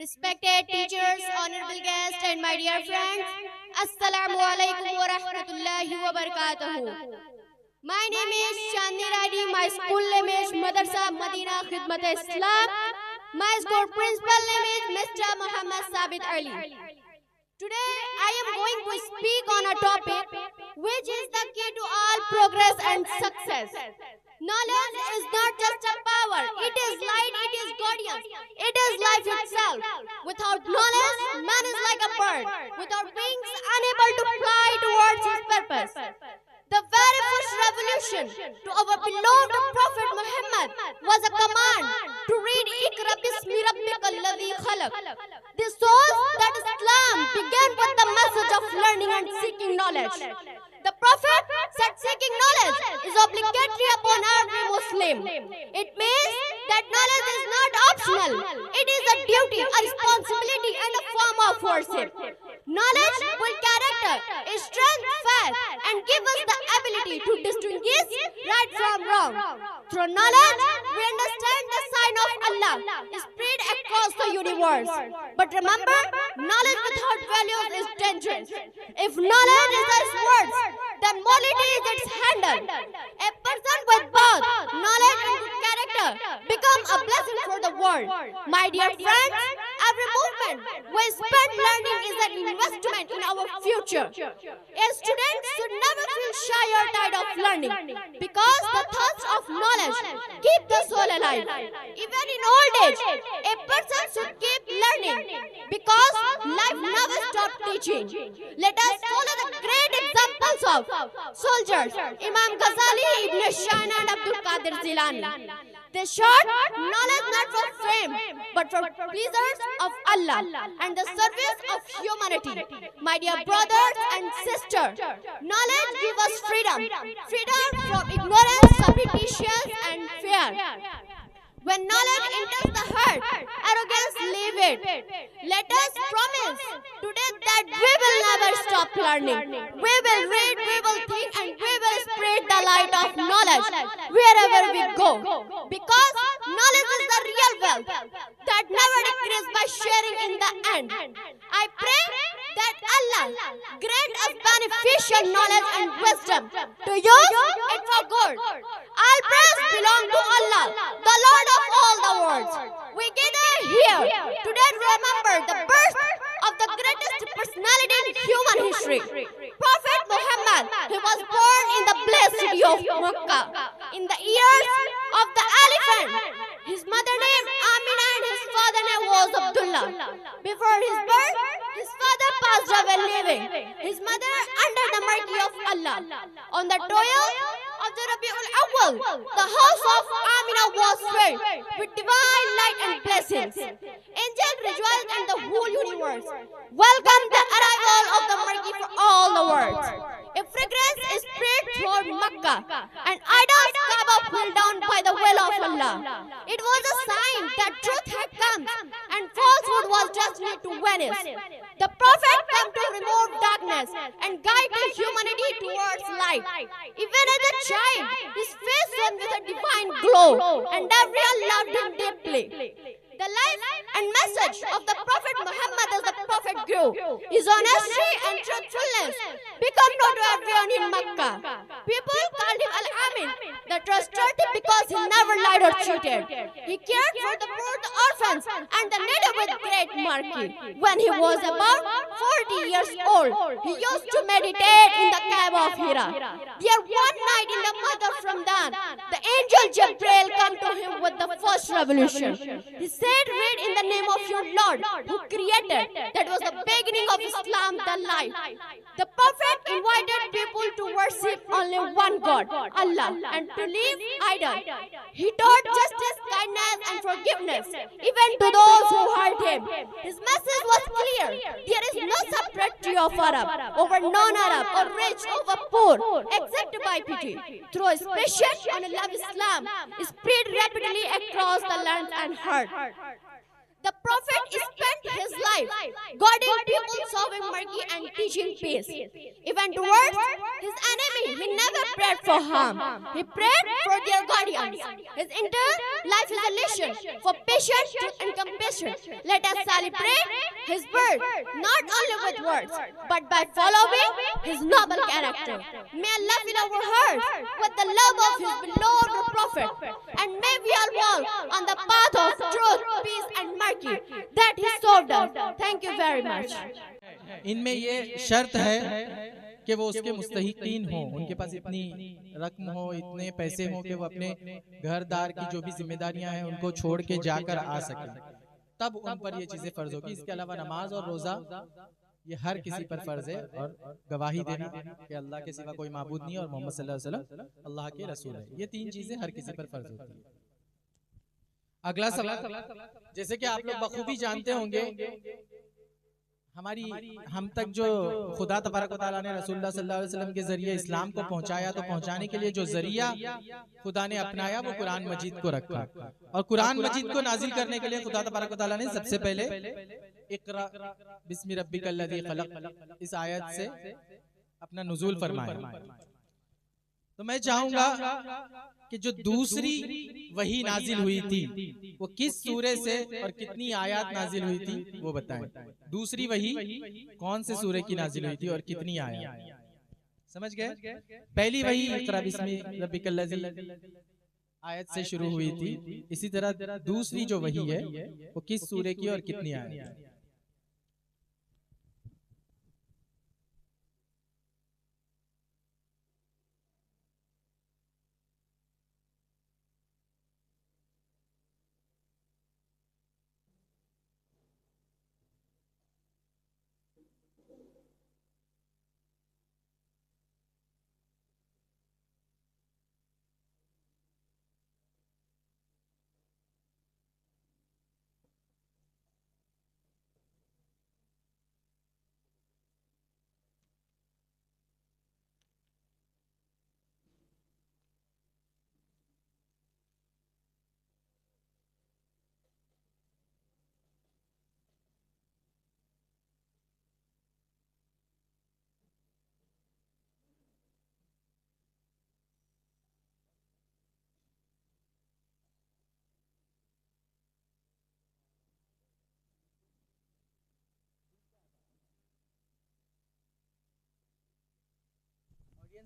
Respected teachers, honorable guests, and my dear friends, Assalamu alaikum wa rahmatullahi wa barakatuhu. My name is Chandni Radi. My school name is Madrasa Madina Khidmat Islam. My school principal name is Mr. Muhammad Sabit Ali. Today, I am going to speak on a topic which is the key to all progress and success. Knowledge is not just a power, it is light, it is guardian, it is life itself. Without knowledge, man is like a bird, without wings, unable to fly towards his purpose. The very first revolution to our beloved Prophet Muhammad was a command to read Iqra bismi rabbikal ladhi khalaq. This shows that Islam began with the message of learning and seeking knowledge. The Prophet said seeking knowledge is obligatory upon every Muslim. It means that knowledge is not optional. It is a duty, a responsibility, and a form of worship. Knowledge builds character, strength, faith, and gives us the ability to distinguish right from wrong. Through knowledge, we understand the sign of Allah spread across the universe. But remember, knowledge without values is dangerous. If knowledge is its words, then morality is its handle. A person with both knowledge and good character becomes a blessing for the world. My dear friends, every movement we spend learning is an investment in our future. A student should never feel shy or tired of learning because the thirst of knowledge keeps the soul alive. Even in old age, a person should keep learning because life never stops teaching. Let us follow the great examples of soldiers, Imam Ghazali, Ibn Sina, and Abdul Qadir Jilani. They sought knowledge not for fame, but for pleasures of Allah and the service of humanity. My dear brothers and sisters, knowledge gives us freedom. Freedom from ignorance, superstition, and fear. When knowledge enters the heart, arrogance leave it. Let us promise today that we will never stop learning. We will read, we will think, and we will spread the light of knowledge wherever we go. Because knowledge is the real wealth that never decreases by sharing in the end. I pray that Allah grant us beneficial knowledge and wisdom to use it for good. All praise belong to Allah, the Lord of all the worlds. We gather here today to remember the birth of the greatest personality in human history, Prophet Muhammad. He was born in the blessed city of Makkah in the years of the elephant. His mother name Amina and his father name was Abdullah. Before his birth, his father passed away living. His mother under the mercy of Allah. On the 12th of the Rabiul Awwal, the house of Amina was filled with divine light and blessings. Angels rejoiced in the whole universe. Welcome the arrival of the mercy for all the world. A fragrance is spread throughout Makkah, and idols Kaaba fell down by the will of Allah. It was a sign that truth had come and falsehood was destined to vanish. The Prophet came to remove darkness and guide the humanity towards light. Even as a child, his face shone with a divine glow, and everyone loved him deeply. The life and message of the Prophet Muhammad as the Prophet grew. His honesty and truthfulness became known to everyone in Makkah. People called him Al-Amin, the trustworthy, because he never lied or cheated. He cared for the poor, the orphans, and the needy with great mercy. When he was about 40 years old, he used to meditate in the cave of Hira. There one night in the month of Ramadan, the angel Jibreel came to him with the first revelation. He said, read in the name of your Lord who created. That was the beginning of Islam, the life. The Prophet invited people to worship only one God, Allah, and to leave idol. He taught justice, kindness, and forgiveness, even to those who hurt him. His message was clear. There is no separation of Arab over non-Arab or rich over poor, except by pity. Through his patience and love, Islam spread rapidly across the land and heart. The Prophet spent his life guarding people, serving mercy and teaching peace. Even towards his enemy, he never prayed for harm. He prayed for their guardians. His entire life is a lesson for patience and compassion. Let us celebrate his birth, not only with words, but by following his noble character. May Allah fill our hearts with the love of his beloved Prophet, and may we all walk on the path of truth, peace and mercy that he served us. Thank you very much. इनमें ये शर्त है कि वो उसके मुस्तहिकीन हो, उनके पास इतनी रकम हो, इतने पैसे हो कि वो अपने घरदार की जो भी जिम्मेदारियां हैं उनको छोड़ के जाकर आ सके, तब उन पर ये चीजें फर्ज होगी। इसके अलावा नमाज और रोजा ये हर किसी पर फर्ज है, और गवाही देना कि अल्लाह के सिवा कोई माबूद नहीं है और मोहम्मद सल्लल्लाहु अलैहि वसल्लम अल्लाह के रसूल है। ये तीन चीजें हर किसी पर फर्ज होती है। अगला सवाल, जैसे कि आप लोग बखूबी जानते होंगे, हम तक जो खुदा तबारक व तआला ने रसूलुल्लाह सल्लल्लाहु अलैहि वसल्लम के जरिए इस्लाम को पहुंचाया, तो पहुंचाने के लिए जो जरिया खुदा ने अपनाया वो कुरान मजीद को रखा, और कुरान मजीद को नाजिल करने के लिए खुदा तबारक व तआला ने सबसे पहले इक़रा बिस्मि रब्बिकल लज़ी खलक़ इस आयत से अपना नुज़ूल फरमाया। तो मैं चाहूंगा कि जो दूसरी वही नाजिल हुई थी वो किस सूरे से और कितनी आयत नाजिल हुई थी वो बताएं। दूसरी वही कौन से सूरे की नाजिल हुई थी और कितनी आयत? समझ गए? पहली वही इक़रा बिस्मि रब्बिकल लज़ी आयत से शुरू हुई थी। इसी तरह दूसरी जो वही है वो किस सूरे की और कितनी आयत?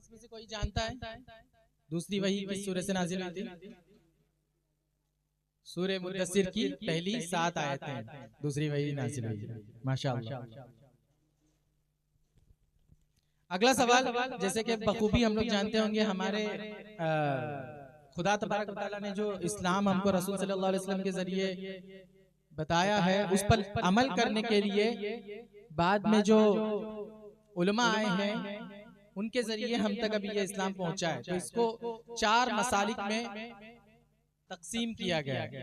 में से कोई जानता है दूसरी वही किस सूरह से नाजिल हुई थी? सूरह मुद्दस्सिर की पहली 7 आयतें दूसरी वही नाजिल हुई थी। माशाअल्लाह। अगला सवाल, जैसे कि बखूबी हम लोग जानते होंगे, हमारे खुदा तबारक व तआला ने जो इस्लाम हमको रसूल सल्लल्लाहु अलैहि वसल्लम के जरिए बताया है उस पर अमल करने के लिए बाद में जो उलमा आए हैं उनके जरिए हम तक अभी ये इस्लाम पहुंचा है। तो इसको 4 मसालिक में तकसीम किया गया है,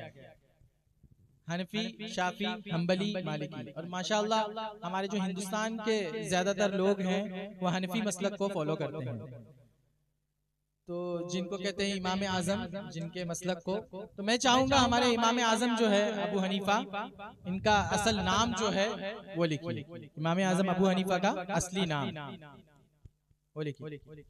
हनफी, शाफी, हम्बली, मालिकी। और माशाअल्लाह हमारे जो हिंदुस्तान के ज्यादातर लोग हैं वो हनफी मसलक को फॉलो करते हैं, तो जिनको कहते हैं इमाम आजम, जिनके मसलक को। तो मैं चाहूंगा हमारे इमाम आजम जो है अबू हनीफा, इनका असल नाम जो है वो लिखिए। इमाम आजम अबू हनीफा का असली नाम वो लिखिए।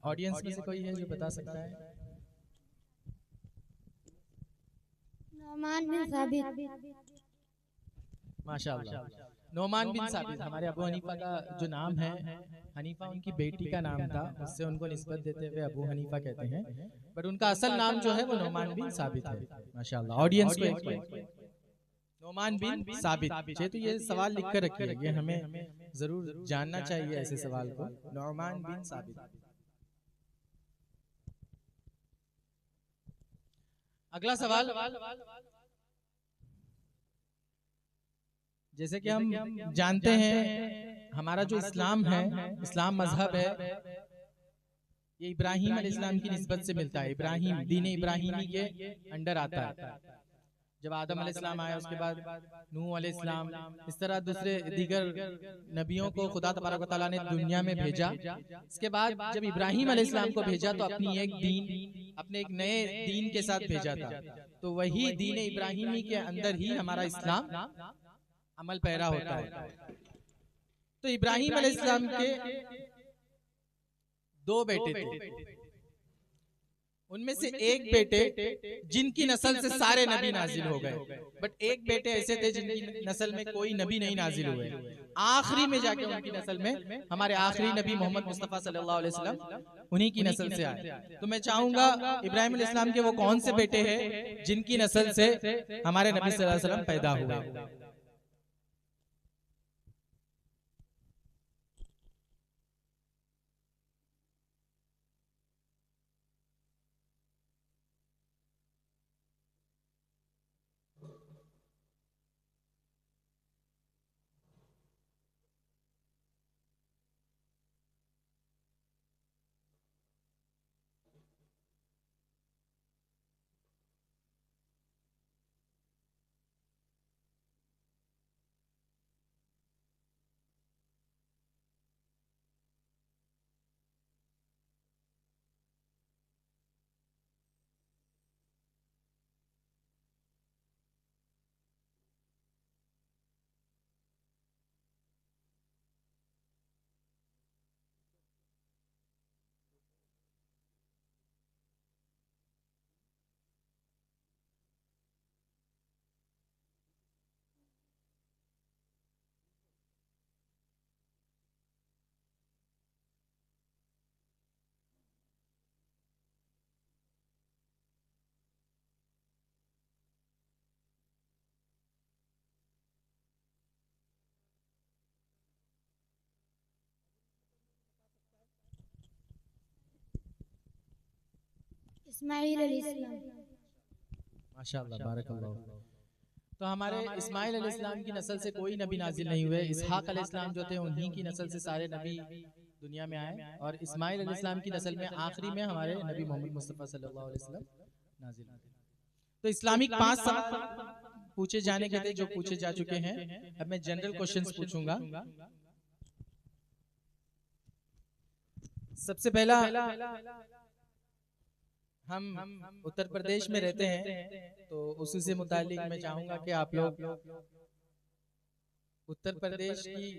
ऑडियंस में से कोई है जो बता सकता है? नौमान बिन साबित। माशाअल्लाह। नोमान बिन साबित, हमारे अबू हनीफा का जो नाम है, हनीफा उनकी बेटी का नाम था, उससे उनको निस्बत देते हुए अबू हनीफा कहते हैं, बट उनका असल नाम जो है वो नोमान बिन साबित है। माशाल्लाह, ऑडियंस को एक नोमान बिन साबित। तो ये सवाल लिख कर रखिए, ये हमें जरूर जानना चाहिए ऐसे सवाल को, नोमान बिन साबित। अगला सवाल, जैसे कि हम जानते हैं हमारा जो इस्लाम है, इस्लाम मजहब है, ये इब्राहिम अलैहिस्सलाम की निस्बत से मिलता है। इब्राहिम, दीन इब्राहिमी के अंडर आता है। जब आदम अलैहिस्सलाम आया, उसके बाद नूह अलैहिस्सलाम, इस तरह दूसरे दीगर नबियों को खुदा तबारक व तआला ने दुनिया में भेजा। इसके बाद जब इब्राहिम अलैहिस्सलाम को भेजा तो अपनी एक दीन, अपने एक नए दीन के साथ भेजा था। तो वही दीन इब्राहिमी के अंदर ही हमारा इस्लाम अमल पैरा होता है। तो इब्राहिम अलैहिस्सलाम के 2 बेटे थे, उनमें से एक बेटे जिनकी नस्ल से सारे नबी नाजिल हो गए, बट एक बेटे ऐसे थे जिनकी नस्ल में कोई नबी नहीं नाजिल हुए। आखिरी में जाके उनकी नस्ल में हमारे आखिरी नबी मोहम्मद मुस्तफा सल्लल्लाहु अलैहि वसल्लम उन्हीं की नस्ल से आए। तो मैं चाहूंगा इब्राहिम अलैहिस्सलाम के वो कौन से बेटे हैं जिनकी नस्ल से हमारे नबी सल्लल्लाहु अलैहि वसल्लम पैदा हुए। इस्माइल अलैहिस्सलाम। माशाअल्लाह, बारकल्लाह। तो हमारे इस्माइल अलैहिस्सलाम की नस्ल से कोई नबी नाजिल नहीं हुए। इसहाक अलैहिस्सलाम जो थे उन्हीं की नस्ल से सारे नबी दुनिया में आए, और इस्माइल अलैहिस्सलाम की नस्ल में आखिरी में हमारे नबी मोहम्मद मुस्तफा सल्लल्लाहु अलैहि वसल्लम नाजिल हुए। तो इस्लामिक 5 सवाल पूछे जाने के थे जो पूछे जा चुके हैं। अब मैं जनरल क्वेश्चंस पूछूंगा। सबसे पहला, हम उत्तर प्रदेश में रहते हैं, तो उसी से मुतालिक मैं चाहूंगा कि आप लोग उत्तर प्रदेश की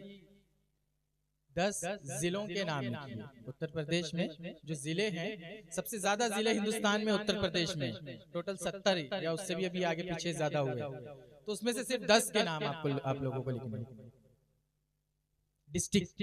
10 जिलों के नाम लिखिए। उत्तर प्रदेश में जो जिले हैं, सबसे ज्यादा जिले हिंदुस्तान में उत्तर प्रदेश में, टोटल 70 या उससे भी अभी आगे पीछे ज्यादा हुए, तो उसमें से सिर्फ 10 के नाम आप लोगों को लिखने हैं। डिस्ट्रिक्ट